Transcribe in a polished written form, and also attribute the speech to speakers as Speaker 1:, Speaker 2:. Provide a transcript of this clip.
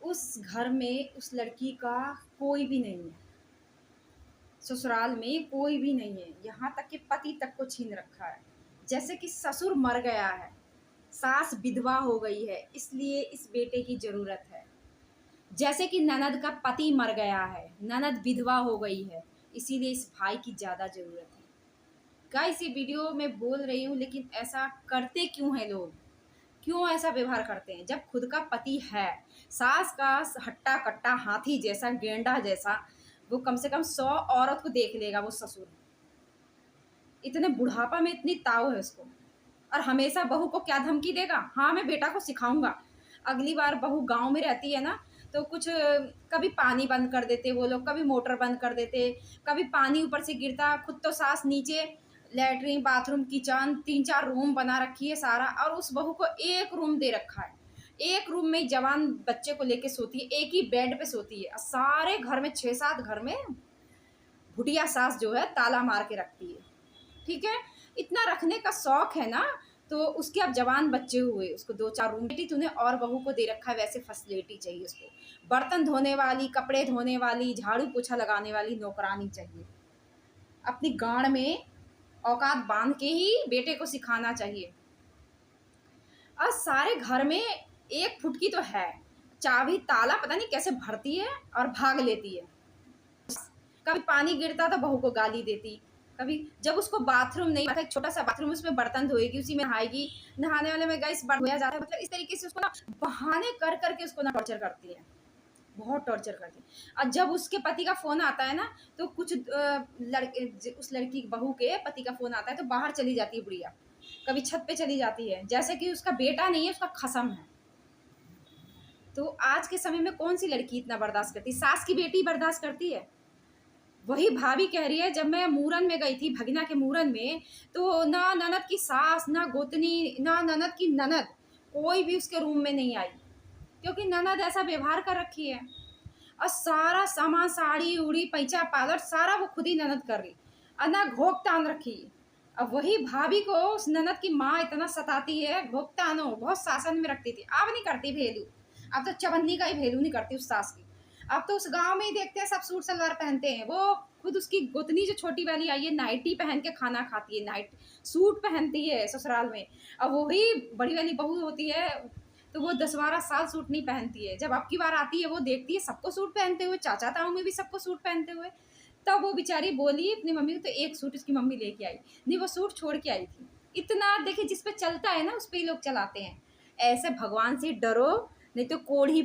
Speaker 1: उस घर में उस लड़की का कोई भी नहीं है, ससुराल में कोई भी नहीं है, यहाँ तक कि पति तक को छीन रखा है। जैसे कि ससुर मर गया है, सास विधवा हो गई है, इसलिए इस बेटे की ज़रूरत है। जैसे कि ननद का पति मर गया है, ननद विधवा हो गई है, इसीलिए इस भाई की ज़्यादा ज़रूरत है। गाइस, ये वीडियो मैं बोल रही हूँ, लेकिन ऐसा करते क्यों हैं लोग? क्यों ऐसा व्यवहार करते हैं? जब खुद का पति है, सास का हट्टा कट्टा हाथी जैसा, गेंडा जैसा, वो कम से कम 100 औरत को देख लेगा वो ससुर। इतने बुढ़ापा में इतनी ताव है उसको, और हमेशा बहू को क्या धमकी देगा? हाँ, मैं बेटा को सिखाऊंगा। अगली बार बहू गांव में रहती है ना, तो कुछ कभी पानी बंद कर देते वो लोग, कभी मोटर बंद कर देते, कभी पानी ऊपर से गिरता। खुद तो सास नीचे लैट्रिन बाथरूम किचन 3-4 रूम बना रखी है सारा, और उस बहू को एक रूम दे रखा है। एक रूम में जवान बच्चे को लेके सोती है, एक ही बेड पे सोती है। सारे घर में 6-7 घर में भुटिया सास जो है ताला मार के रखती है। ठीक है, इतना रखने का शौक है ना, तो उसके अब जवान बच्चे हुए, उसको 2-4 रूम बेटी तूने और बहू को दे रखा है, वैसे फैसिलिटी चाहिए उसको। बर्तन धोने वाली, कपड़े धोने वाली, झाड़ू पोछा लगाने वाली नौकरानी चाहिए। अपनी गांड में औकात बांध के ही बेटे को सिखाना चाहिए। और सारे घर में एक फुटकी तो है, चाबी ताला पता नहीं कैसे भरती है और भाग लेती है। कभी पानी गिरता तो बहू को गाली देती, कभी जब उसको बाथरूम नहीं आता, एक छोटा सा बाथरूम, उसमें बर्तन धोएगी, उसी में नहाएगी, नहाने वाले में गैस धोया जाता है। मतलब इस तरीके से उसको ना बहाने कर करके उसको ना टॉर्चर करती है, बहुत टॉर्चर करती है। और जब उसके पति का फोन आता है ना, तो कुछ लड़के, उस लड़की बहू के पति का फोन आता है तो बाहर चली जाती है बुढ़िया, कभी छत पे चली जाती है, जैसे कि उसका बेटा नहीं है, उसका खसम है। तो आज के समय में कौन सी लड़की इतना बर्दाश्त करती? सास की बेटी बर्दाश्त करती है? वही भाभी कह रही है, जब मैं मूरन में गई थी, भगीना के मूरन में, तो ना ननद की सास, ना गोतनी, ना ननद की ननद, कोई भी उसके रूम में नहीं आई, क्योंकि ननद ऐसा व्यवहार कर रखी है। और सारा सामान, साड़ी उड़ी, पैंचा पालर, सारा वो खुद ही ननद कर रही, और ना घोक तान रखी। अब वही भाभी को उस ननद की माँ इतना सताती है, घोक तानो, बहुत शासन में रखती थी, अब नहीं करती भेलू। अब तो चवन्नी का ही भेलू नहीं करती उस सास की। अब तो उस गांव में ही देखते हैं सब सूट सलवार पहनते हैं। वो खुद उसकी गोतनी जो छोटी वाली आई है, नाइटी पहन के खाना खाती है, नाइट सूट पहनती है ससुराल में। अब वही बड़ी वाली बहू होती है, तो वो 10-12 साल सूट नहीं पहनती है। जब अब की बार आती है, वो देखती है सबको सूट पहनते हुए, चाचा ताऊ में भी सबको सूट पहनते हुए, तब वो बेचारी बोली अपनी मम्मी को, तो एक सूट उसकी मम्मी लेके आई, नहीं वो सूट छोड़ के आई थी। इतना देखिए, जिस पे चलता है ना उस पे ही लोग चलाते हैं। ऐसे भगवान से डरो, नहीं तो कोढ़ी